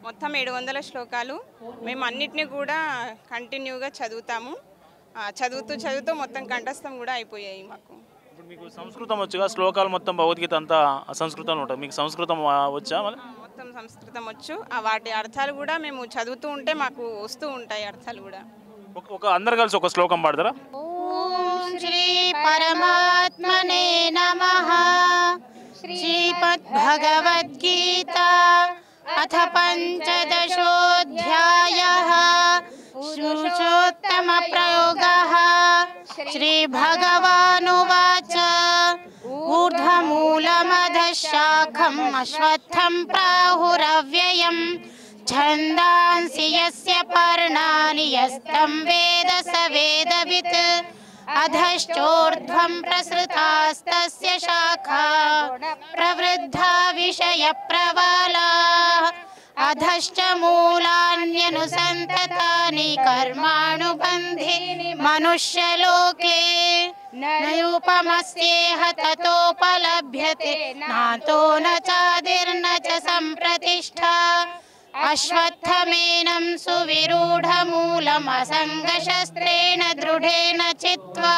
మొత్తం 700 శ్లోకాలు. మేము అన్నిటిని కూడా కంటిన్యూగా చదువుతాము. చదువుతూ మొత్తం కంఠస్థం కూడా అయిపోయాయి మాకు. ఇప్పుడు మీకు సంస్కృతం వచ్చుగా, శ్లోకాలు మొత్తం భగవద్గీత అంతా సంస్కృతంలో ఉంటుంది. మీకు సంస్కృతం వచ్చా? మొత్తం సంస్కృతం వచ్చు. వాటి అర్థాలు కూడా మేము చదువుతూ ఉంటే మాకు వస్తూ ఉంటాయి అర్థాలు కూడా. ఒక అందరు కలిసి ఒక శ్లోకం పాడతారా? ఓం శ్రీ పరమాత్మనే నమః. శ్రీమద్భగవద్గీత అథ పంచదశోऽధ్యాయः. పురుషోత్తమ ప్రయోగः. శ్రీభగవానువాచ ఊర్ధ్వమూలమధః శాఖం అశ్వత్థం ప్రాహురవ్యయం ఛందాంసి యస్య పర్ణాని యస్తం వేద స వేదవిత్ అధశ్చోర్ధ్వం ప్రసృతాస్తస్య శాఖా ప్రవృద్ధా విషయ ప్రవాలాః అధశ్చ మూలాన్యనుసంతతాని కర్మాణుబంధీని మనుష్యలోకే నయూపమస్యేహ తతోపలభ్యతే నాతో న చాదిర్న చ సంప్రతిష్ఠా అశ్వత్థమేనం సువిరూఢమూలమసంగశస్త్రేణ దృఢేన చిత్వా.